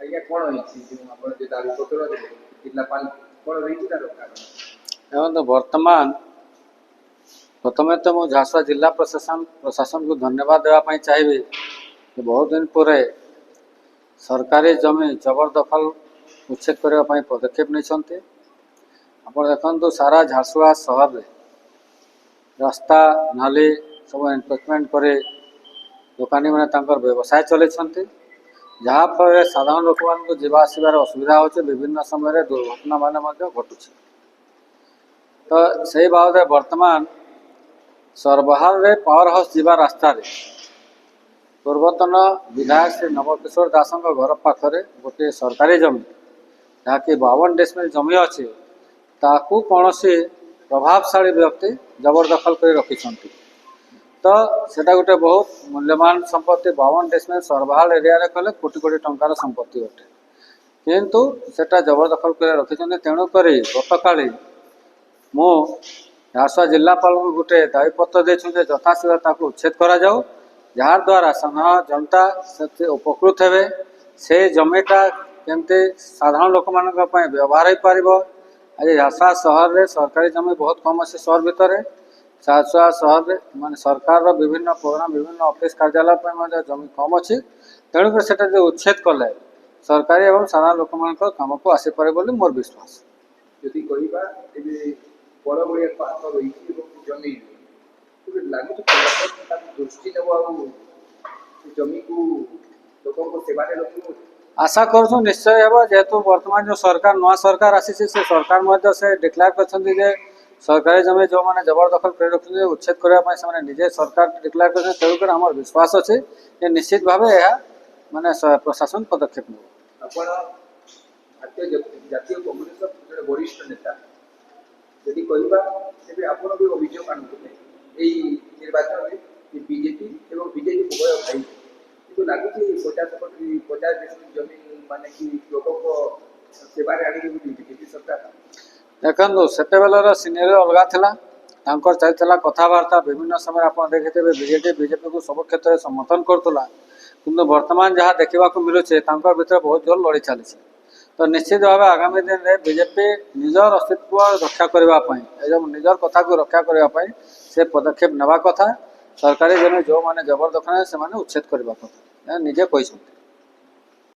ଆଜ୍ଞା କଣ ହେଇଛି ଯେଉଁ ଆପଣ ଯେ ଦାବି ପତ୍ର ଦେଲେ ଜିଲ୍ଲାପାଳ କଣ ରହିଛି ତାର କାରଣ? ଦେଖନ୍ତୁ ବର୍ତ୍ତମାନ ପ୍ରଥମେ ତ ମୁଁ ଝାରସୁଗୁଡ଼ା ଜିଲ୍ଲା ପ୍ରଶାସନକୁ ଧନ୍ୟବାଦ ଦେବା ପାଇଁ ଚାହିଁବି ଯେ ବହୁତ ଦିନ ପରେ ସରକାରୀ ଜମି ଜବରଦଖଲ ଉଚ୍ଛେଦ କରିବା ପାଇଁ ପଦକ୍ଷେପ ନେଇଛନ୍ତି। ଆପଣ ଦେଖନ୍ତୁ ସାରା ଝାରସୁଗୁଡ଼ା ସହରରେ ରାସ୍ତା ନାଲି ସବୁ ଏନକ୍ରୋଚମେଣ୍ଟ କରି ଦୋକାନୀମାନେ ତାଙ୍କର ବ୍ୟବସାୟ ଚଳାଇଛନ୍ତି, ଯାହାଫଳରେ ସାଧାରଣ ଲୋକମାନଙ୍କୁ ଯିବା ଆସିବାର ଅସୁବିଧା ହେଉଛି, ବିଭିନ୍ନ ସମୟରେ ଦୁର୍ଘଟଣା ମାନ ମଧ୍ୟ ଘଟୁଛି। ତ ସେଇ ବାବଦରେ ବର୍ତ୍ତମାନ ସରବହାରରେ ପାୱାର ହାଉସ୍ ଯିବା ରାସ୍ତାରେ ପୂର୍ବତନ ବିଧାୟକ ଶ୍ରୀ ନବକିଶୋର ଦାସଙ୍କ ଘର ପାଖରେ ଗୋଟିଏ ସରକାରୀ ଜମି ଯାହାକି 52 ଡେସିମିଲ୍ ଜମି ଅଛି, ତାକୁ କୌଣସି ପ୍ରଭାବଶାଳୀ ବ୍ୟକ୍ତି ଜବରଦଖଲ କରି ରଖିଛନ୍ତି। ତ ସେଟା ଗୋଟେ ବହୁତ ମୂଲ୍ୟବାନ ସମ୍ପତ୍ତି, 52 ଡେସିମିଲ୍ ସରବହାଲ ଏରିଆରେ କଲେ କୋଟି କୋଟି ଟଙ୍କାର ସମ୍ପତ୍ତି ଅଟେ, କିନ୍ତୁ ସେଟା ଜବରଦଖଲ କରି ରଖିଛନ୍ତି। ତେଣୁକରି ଗତକାଲି ମୁଁ ଝାରସୁଗୁଡ଼ା ଜିଲ୍ଲାପାଳଙ୍କୁ ଗୋଟେ ଦାବିପତ୍ର ଦେଇଛୁ ଯେ ଯଥାଶୀଘ୍ର ତାକୁ ଉଚ୍ଛେଦ କରାଯାଉ, ଯାହାଦ୍ୱାରା ସାଧାରଣ ଜନତା ସେଥିରେ ଉପକୃତ ହେବେ। ସେ ଜମିଟା କେମିତି ସାଧାରଣ ଲୋକମାନଙ୍କ ପାଇଁ ବ୍ୟବହାର ହୋଇପାରିବ। ଆଜି ଝାରସୁଗୁଡ଼ା ସହରରେ ସରକାରୀ ଜମି ବହୁତ କମ୍ ଅଛି। ସହର ଭିତରେ ଝାରସୁଗୁଡ଼ା ସହରରେ ମାନେ ସରକାରର ବିଭିନ୍ନ ପ୍ରୋଗ୍ରାମ ବିଭିନ୍ନ ଅଫିସ କାର୍ଯ୍ୟାଳୟ ପାଇଁ ମଧ୍ୟ ଜମି କମ୍ ଅଛି। ତେଣୁକରି ସେଟା ଯଦି ଉଚ୍ଛେଦ କଲେ ସରକାରୀ ଏବଂ ସାଧାରଣ ଲୋକମାନଙ୍କ କାମକୁ ଆସିପାରେ ବୋଲି ମୋର ବିଶ୍ୱାସ। ଯଦି କହିବା ଏବେ ବଡ଼ ଭଳିଆ ପାହାଚ ରହିଛି ଏବଂ ଜମି ଲାଗୁଛି ପ୍ରଶାସନ ତାକୁ ଦୃଷ୍ଟି ଦେବ ଆଉ ସେ ଜମିକୁ ଲୋକଙ୍କ ସେବାରେ ରଖିବ। आशा करूँ निश्चय हेब, जेहेतु वर्तमान जो सरकार नवा सरकार आसी से सरकार मध्य से डिक्लेयर करछन्ती जे सरकारी जमी जो मैंने जबरदखल कर रखिले उच्छेद करने से निजे सरकार डिक्लेयर कर, तेणुकर आम विश्वास अच्छे जे निश्चित भाव यह माने प्रशासन पदक्षेप नेब। ଆପଣ ଜାତୀୟ କଂଗ୍ରେସର ଜଣେ ବରିଷ୍ଠ ନେତା, ଯଦି କହିବା ତେବେ ଆପଣ ବି ଅଭିଯୋଗ ଆଣୁଥିଲେ ଏଇ ନିର୍ବାଚନରେ ବିଜେପି ଏବଂ ବିଜେପି ଉଭୟ ଭାଇ, କିନ୍ତୁ ଲାଗୁଛି 50 ଡେସିମିଲ୍ ଜମି ମାନେ କି ଲୋକଙ୍କ ସେବାରେ ଆଣିକି ବିଜେପି ସରକାର। देखो सेतेबेलर सिनेरी अलग था, चलता कथबार्ता विभिन्न समय आप देखते बीजेपी को सब क्षेत्र में समर्थन करुला, किंतु वर्तमान जहाँ देखा मिलूँ भर बहुत जोर लड़ी चली। तो निश्चित भाव आगामी दिन में बीजेपी निजर अस्तित्व रक्षा करने निजर कथा को रक्षा करने से पदक्षेप नेबा कथा। सरकारी जमी जो मैंने जबरदखल से उच्छेद करने कथा निजे कहते।